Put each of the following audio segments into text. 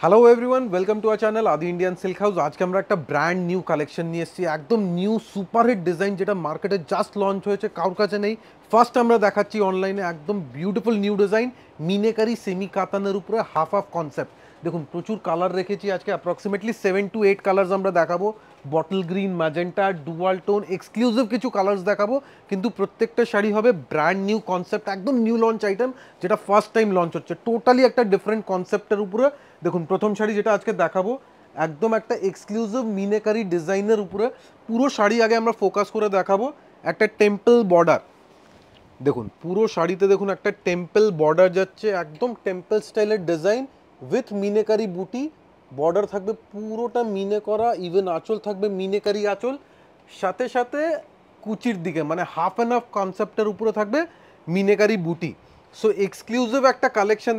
Hello everyone, welcome to our channel আদি Indian silk house. আজকে আমরা একটা ব্র্যান্ড নিউ কালেকশন নিয়ে এসেছি, একদম নিউ সুপারহিট ডিজাইন, যেটা মার্কেটে জাস্ট লঞ্চ হয়েছে, কারোর কাছে নেই। ফার্স্ট আমরা দেখাচ্ছি অনলাইনে, একদম beautiful new design, meenakari semi কাতানের উপরে হাফ হাফ কনসেপ্ট। দেখুন প্রচুর কালার রেখেছি আজকে, অ্যাপ্রক্সিমেটলি 7 to 8 কালার্স আমরা দেখাবো। Bottle green, magenta, dual tone, exclusive কিছু কালার্স দেখাবো, কিন্তু প্রত্যেকটা শাড়ি হবে ব্র্যান্ড নিউ কনসেপ্ট, একদম নিউ লঞ্চ আইটেম, যেটা ফার্স্ট টাইম লঞ্চ হচ্ছে, টোটালি একটা ডিফারেন্ট কনসেপ্টের উপরে। দেখুন প্রথম শাড়ি যেটা আজকে দেখাবো, একদম একটা এক্সক্লুসিভ মিনেকারি ডিজাইনের উপরে। পুরো শাড়ি আগে আমরা ফোকাস করে দেখাবো, একটা টেম্পল বর্ডার। দেখুন পুরো শাড়িতে দেখুন একটা টেম্পল বর্ডার যাচ্ছে, একদম টেম্পল স্টাইলের ডিজাইন উইথ মিনেকারি বুটি। বর্ডার থাকবে পুরোটা মিনে করা, ইভেন আঁচল থাকবে মিনেকারি আঁচল, সাথে সাথে কুচির দিকে মানে হাফ অ্যান্ড হাফ কনসেপ্টের উপরে থাকবে মিনেকারি বুটি। সো এক্সক্লুসিভ একটা কালেকশন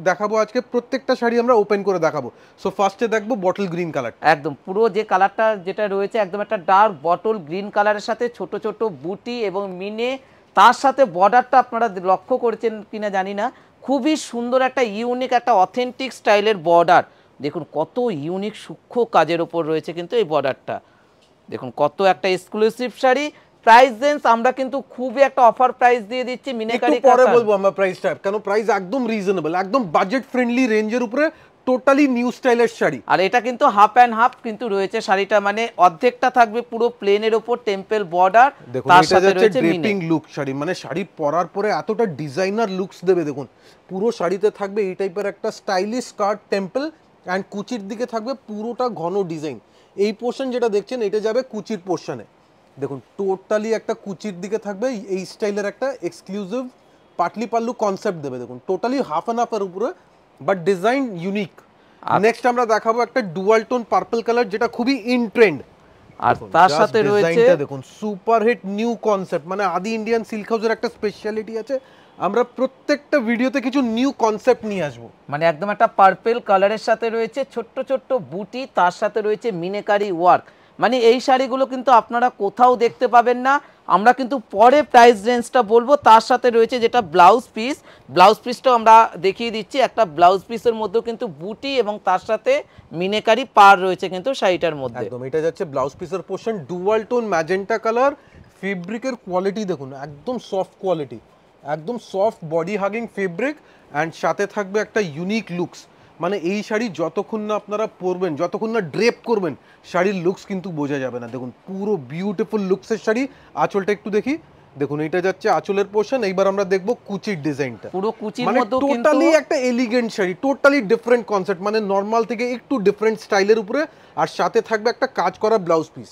দেখাবো আজকে, প্রত্যেকটা শাড়ি আমরা ওপেন করে দেখাবো। সো ফার্স্টে দেখবো বটল গ্রিন কালার, একদম পুরো যে কালারটা যেটা রয়েছে একদম একটা ডার্ক বটল গ্রিন কালারের সাথে ছোট ছোট বুটি এবং মিনে, তার সাথে বর্ডারটা আপনারা লক্ষ্য করেছেন কিনা জানি না, খুবই সুন্দর একটা ইউনিক একটা অথেন্টিক স্টাইলের বর্ডার। দেখুন কত ইউনিক সূক্ষ্ম কাজের ওপর রয়েছে কিন্তু এই বর্ডারটা। দেখুন কত একটা এক্সক্লুসিভ শাড়ি। প্রাইস রেঞ্জ আমরা কিন্তু খুবই একটা অফার প্রাইস দিয়ে দিচ্ছি মিনেকারি পরে বলবো আমরা প্রাইসটা, কেন প্রাইস একদম রিজনেবল, একদম বাজেট ফ্রেন্ডলি রেঞ্জের উপরে, টোটালি নিউ স্টাইলের শাড়ি। আর এটা কিন্তু হাফ অ্যান্ড হাফ কিন্তু রয়েছে শাড়িটা, মানে অর্ধেকটা থাকবে পুরো প্লেনের ওপর টেম্পল বর্ডার, তার সাথে রয়েছে ড্রেপিং লুক শাড়ি, মানে শাড়ি পরার পরে এতটা ডিজাইনার লুকস দেবে। দেখুন পুরো শাড়িতে থাকবে এই টাইপের একটা স্টাইলিশ স্কার্ট টেম্পল, অ্যান্ড কুচির দিকে থাকবে পুরোটা ঘন ডিজাইন। এই পোর্শন যেটা দেখছেন এটা যাবে কুচির পোর্শনে। দেখুন টোটালি একটা কুচির দিকে থাকবে এই স্টাইলের একটা এক্সক্লুসিভ পাটলি পাল্লু কনসেপ্ট দেবে। দেখুন টোটালি হাফ অ্যান্ড হাফের উপরে, বাট ডিজাইন ইউনিক। নেক্সট আমরা দেখাবো একটা ডুয়াল টোন পার্পল কালার, যেটা খুবই ইন ট্রেন্ড। আর তার সাথে রয়েছে দেখুন সুপার হিট নিউ কনসেপ্ট, মানে আদি ইন্ডিয়ান সিল্ক হাউসের একটা স্পেশালিটি আছে, আমরা প্রত্যেকটা ভিডিওতে কিছু নিউ কনসেপ্ট নিয়ে আসবো। মানে একদম একটা পার্পল কালারের সাথে রয়েছে ছোট্ট ছোট্ট বুটি, তার সাথে রয়েছে মিনেকারি ওয়ার্ক। মানে এই শাড়িগুলো কিন্তু আপনারা কোথাও দেখতে পাবেন না। আমরা কিন্তু পরে প্রাইস রেঞ্জটা বলবো। তার সাথে রয়েছে যেটা ব্লাউজ পিস, ব্লাউজ পিসটাও আমরা দেখিয়ে দিচ্ছি। একটা ব্লাউজ পিসের মধ্যেও কিন্তু বুটি এবং তার সাথে মিনেকারি পার রয়েছে কিন্তু শাড়িটার মধ্যে। একদম এটা যাচ্ছে ব্লাউজ পিসের portion, dual tone magenta colour. ফেব্রিকের কোয়ালিটি দেখুন, একদম সফট কোয়ালিটি, একদম soft body hugging fabric, and সাথে থাকবে একটা ইউনিক লুকস। মানে এই শাড়ি যতক্ষণ না আপনারা পরবেন, যতক্ষণ না ড্রেপ করবেন, শাড়ির লুকস কিন্তু বোঝা যাবে না। দেখুন পুরো বিউটিফুল লুকসের শাড়ি। আঁচলটা একটু দেখি, দেখুন এটা যাচ্ছে আঁচলের পোর্শন। এইবার আমরা দেখবো কুচির ডিজাইনটা, পুরো কুচির মানে মধ্যে টোটালি একটা elegant sari, totally different concept, মানে নর্মাল থেকে একটু ডিফারেন্ট স্টাইলের উপরে, আর সাথে থাকবে একটা কাজ করা ব্লাউজ পিস।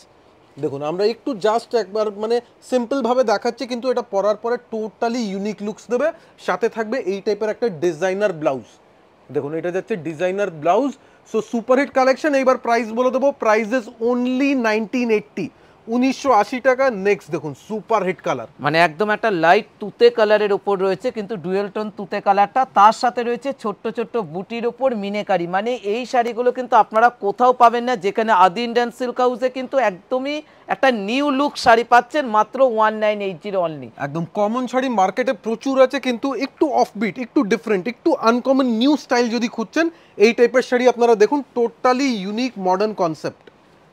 দেখুন আমরা একটু জাস্ট একবার মানে সিম্পল ভাবে দেখাচ্ছি, কিন্তু এটা পরার পরে টোটালি ইউনিক লুকস দেবে। সাথে থাকবে এই টাইপের একটা ডিজাইনার ব্লাউজ। দেখুন এটা যাচ্ছে designer blouse. So superhit collection. এইবার প্রাইস বলে দেবো, প্রাইস ইজ অনলি 1980, 1980 টাকা। নেক্সট দেখুন সুপার হিট কালার, মানে একদম একটা লাইট তুতে কালারের উপর রয়েছে কিন্তু ডুয়েল টোন তুতে কালারটা, তার সাথে রয়েছে ছোট্ট ছোট্ট বুটির উপর মিনেকারি। মানে এই শাড়িগুলো কিন্তু আপনারা কোথাও পাবেন না, যেখানে আদি ইন্ডিয়ান সিল্ক হাউসে কিন্তু একদমই একটা নিউ লুক শাড়ি পাচ্ছেন মাত্র 1980 অনলি। একদম কমন শাড়ি মার্কেটে প্রচুর আছে, কিন্তু একটু অফবিট, একটু ডিফারেন্ট, একটু আনকমন নিউ স্টাইল যদি খুঁজছেন, এই টাইপের শাড়ি আপনারা দেখুন, টোটালি ইউনিক মডার্ন কনসেপ্ট।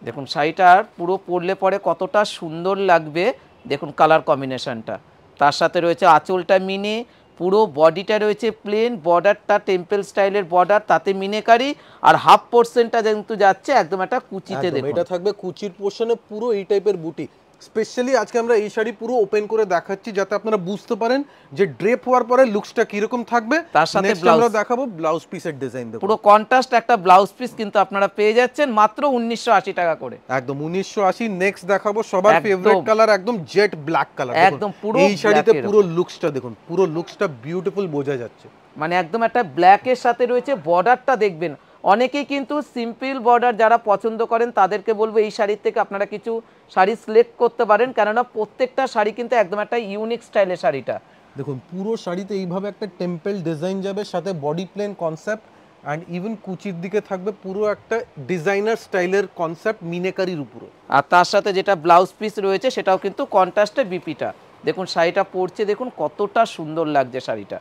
দেখুন শাড়িটার পুরো পরলে পরে কতটা সুন্দর লাগবে, দেখুন কালার কম্বিনেশনটা। তার সাথে রয়েছে আঁচলটা মিনে, পুরো বডিটা রয়েছে প্লেন, বর্ডারটা টেম্পল স্টাইলের বর্ডার, তাতে মিনেকারি, আর হাফ পোর্শনটা কিন্তু যাচ্ছে একদম একটা কুচিতে। দেখুন এটা থাকবে কুচির পোর্শনে পুরো এই টাইপের বুটি। স্পেশালি আজকে আমরা এই শাড়ি পুরো ওপেন করে দেখাচ্ছি, যাতে আপনারা বুঝতে পারেন যে ড্রেপ হওয়ার পরে লুকসটা কিরকম থাকবে। তার সাথে আমরা দেখাবো ব্লাউজ পিসের ডিজাইন। দেখুন পুরো কন্ট্রাস্ট একটা ব্লাউজ পিস কিন্তু আপনারা পেয়ে যাচ্ছেন মাত্র 1980 টাকা করে, একদম 1980। নেক্সট দেখাবো সবার ফেভারিট কালার, একদম জেট ব্ল্যাক কালার। একদম পুরো এই শাড়িতে পুরো লুকসটা দেখুন, পুরো লুকসটা বিউটিফুল বোঝা যাচ্ছে। মানে একদম একটা ব্ল্যাকের সাথে রয়েছে বর্ডারটা দেখবেন। অনেকেই কিন্তু সিম্পল বর্ডার যারা পছন্দ করেন তাদেরকে বলবো এই শাড়ির থেকে আপনারা কিছু শাড়ি সিলেক্ট করতে পারেন, কেননা প্রত্যেকটা শাড়ি কিন্তু একদম একটা ইউনিক স্টাইলের শাড়িটা। দেখুন পুরো শাড়িতে এইভাবে একটা টেম্পল ডিজাইন যাবে, সাথে body plain concept, and even কুচির দিকে থাকবে পুরো একটা ডিজাইনার স্টাইলের কনসেপ্ট মিনেকারির উপরে। আর তার সাথে যেটা ব্লাউজ পিস রয়েছে সেটাও কিন্তু কন্ট্রাস্টে বিপিটা। দেখুন শাড়িটা পরছে, দেখুন কতটা সুন্দর লাগছে শাড়িটা।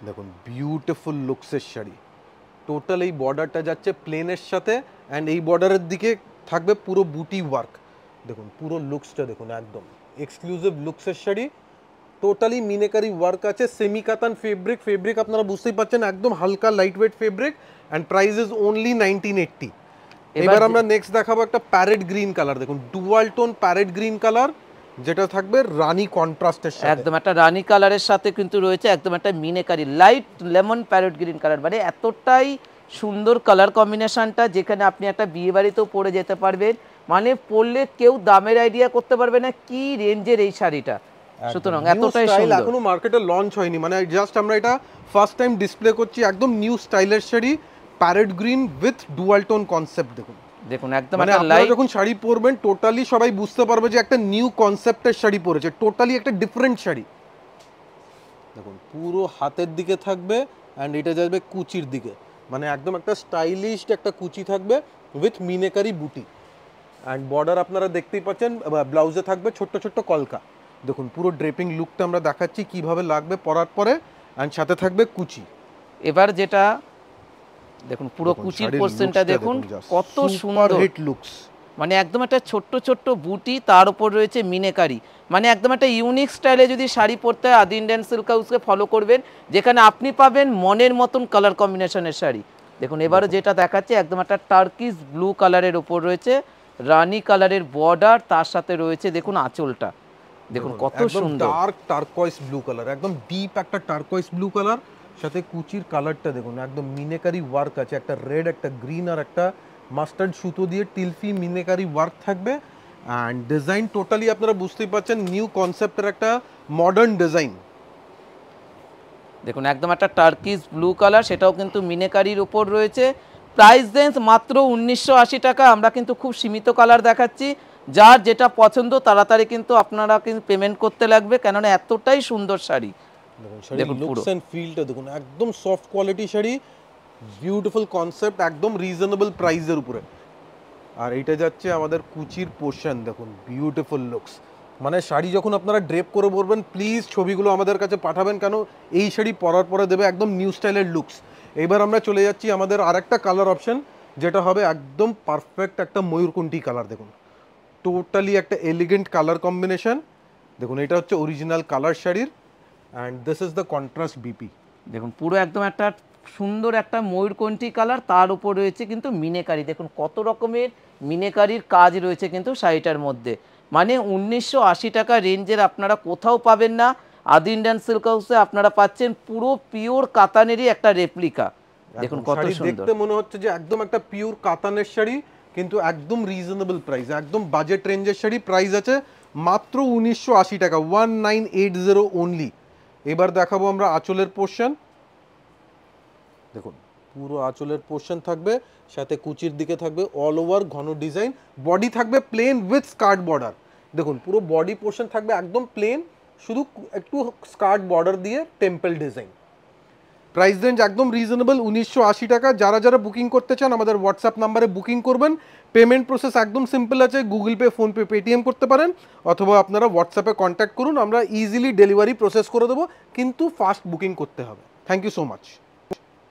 দেখুন বিউটিফুল লুকসের শাড়ি। টোটাল এই বর্ডারটা যাচ্ছে প্লেনের সাথে, অ্যান্ড এই বর্ডারের দিকে থাকবে পুরো বুটি ওয়ার্ক। দেখুন পুরো লুকসটা দেখুন, একদম এক্সক্লুসিভ লুকসের শাড়ি, টোটালি মিনেকারি ওয়ার্ক আছে, সেমি কাতান ফেব্রিক আপনারা বুঝতেই পাচ্ছেন, একদম হালকা light weight fabric, and price is only 1980। এবার আমরা নেক্সট দেখাবো একটা প্যারেট গ্রিন কালার, দেখুন dual tone parrot green colour, যেটা থাকবে রানী কন্ট্রাস্টের সাথে, একদম একটা রানী কালারের সাথে কিন্তু রয়েছে একদম একটা meenakari light lemon parrot green colour, মানে এতটাই সুন্দর কালার কম্বিনেশনটা, যেখানে আপনি একটা বিয়ে বাড়িতেও পরে যেতে পারবেন, মানে পরলে কেউ দামের আইডিয়া করতে পারবে না কি রেঞ্জের এই শাড়িটা। সুতরাং এতটাই সুন্দর, এখনো মার্কেটে লঞ্চ হয়নি, মানে জাস্ট আমরা এটা ফার্স্ট টাইম ডিসপ্লে করছি, একদম নিউ স্টাইলের sari, parrot green with dual tone concept. দেখুন দেখুন একদম মানে একটা আপনারা লাইট, যখন শাড়ি পরবেন টোটালি সবাই বুঝতে পারবে যে একটা নিউ কনসেপ্টের শাড়ি পরেছে, টোটালি একটা ডিফারেন্ট শাড়ি। দেখুন পুরো হাতের দিকে থাকবে, অ্যান্ড এটা যাবে কুচির দিকে, মানে একদম একটা স্টাইলিশ একটা কুচি থাকবে উইথ মিনেকারি বুটি, অ্যান্ড বর্ডার আপনারা দেখতেই পাচ্ছেন, ব্লাউজে থাকবে ছোট্ট ছোট্ট কলকা। দেখুন পুরো ড্রেপিং লুকটা আমরা দেখাচ্ছি কিভাবে লাগবে পরার পরে, অ্যান্ড সাথে থাকবে কুচি। এবার যেটা দেখুন পুরো কুচির পোর্শনটা দেখুন কত সুন্দর হিট লুকস, মানে একদম একটা ছোট্ট ছোট্ট বুটি, তার উপর রয়েছে মিনেকারি, মানে একদম একটা ইউনিক স্টাইলে যদি শাড়ি পরতে হয় আদি ইন্ডিয়ান সিল্ক হাউসকে ফলো করবেন, যেখানে আপনি পাবেন মনের মতন কালার কম্বিনেশনের শাড়ি। দেখুন এবারে যেটা দেখাচ্ছে একদম একটা টার্কিশ ব্লু কালারের উপর রয়েছে রানী কালারের বর্ডার, তার সাথে রয়েছে দেখুন আঁচলটা, দেখুন কত সুন্দর ডার্ক টার্কয়েস ব্লু কালার, একদম ডিপ একটা টার্কয়েস ব্লু কালার, সাথে কুচির কালারটা দেখুন একদম মিনেকারি ওয়ার্ক আছে, একটা রেড একটা গ্রিন আর একটা মাস্টার্ড সুতো দিয়ে টিলফি মিনেকারি ওয়ার্ক থাকবে, অ্যান্ড ডিজাইন টোটালি আপনারা বুঝতেই পাচ্ছেন নিউ কনসেপ্টের একটা মডার্ন ডিজাইন। দেখুন একদম একটা টার্কিশ ব্লু কালার, সেটাও কিন্তু মিনেকারির উপর রয়েছে। প্রাইস রেঞ্জ মাত্র 1980 টাকা। আমরা কিন্তু খুব সীমিত কালার দেখাচ্ছি, যার যেটা পছন্দ তাড়াতাড়ি কিন্তু আপনারা কিন্তু পেমেন্ট করতে লাগবে, কেননা এতটাই সুন্দর শাড়ি। দেখুন শাড়ির লুকস এন্ড ফিলটা দেখুন, একদম soft quality sari, beautiful concept, একদম রিজনেবল প্রাইসের উপরে। আর এইটা যাচ্ছে আমাদের কুচির পোর্শন, দেখুন বিউটিফুল লুকস, মানে শাড়ি যখন আপনারা ড্রেপ করে পরবেন প্লিজ ছবিগুলো আমাদের কাছে পাঠাবেন, কেন এই শাড়ি পরার পরে দেবে একদম নিউ স্টাইলের লুকস। এবার আমরা চলে যাচ্ছি আমাদের আরেকটা কালার অপশন, যেটা হবে একদম পারফেক্ট একটা ময়ূরকণ্ঠী কালার। দেখুন টোটালি একটা এলিগেন্ট কালার কম্বিনেশন, দেখুন এটা হচ্ছে অরিজিনাল কালার শাড়ির, and this is the contrast BP. দেখুন পুরো একদম একটা সুন্দর একটা ময়ূরকণ্ঠী কালার, তার উপর রয়েছে কিন্তু মিনেকারি, দেখুন কত রকমের মিনেকারির কাজ রয়েছে কিন্তু শাড়িটার মধ্যে, মানে 1980 টাকা রেঞ্জের আপনারা কোথাও পাবেন না। আদি ইন্ডিয়ান সিল্ক হাউসে আপনারা পাচ্ছেন পুরো পিওর কাতানেরই একটা রেপ্লিকা। দেখুন কত সুন্দর, দেখতে মনে হচ্ছে যে একদম একটা পিওর কাতানের শাড়ি, কিন্তু একদম রিজনেবল প্রাইস, একদম বাজেট রেঞ্জের শাড়ি, প্রাইস আছে মাত্র 1980 টাকা, 1980 অনলি। এবার দেখাবো আমরা আঁচলের পোর্শন, দেখুন পুরো আঁচলের পোর্শন থাকবে, সাথে কুচির দিকে থাকবে অল ওভার ঘন ডিজাইন, বডি থাকবে প্লেন উইথ স্কার্ট বর্ডার। দেখুন পুরো বডি পোর্শন থাকবে একদম প্লেন, শুধু একটু স্কার্ট বর্ডার দিয়ে টেম্পল ডিজাইন। প্রাইস রেঞ্জ একদম রিজনেবল 1980 টাকা। যারা যারা বুকিং করতে চান আমাদের হোয়াটসঅ্যাপ নাম্বারে বুকিং করবেন। পেমেন্ট প্রসেস একদম সিম্পল আছে, গুগল পে, ফোনপে, পেটিএম করতে পারেন, অথবা আপনারা হোয়াটসঅ্যাপে কন্ট্যাক্ট করুন, আমরা ইজিলি ডেলিভারি প্রসেস করে দেবো, কিন্তু ফাস্ট বুকিং করতে হবে। Thank you so much.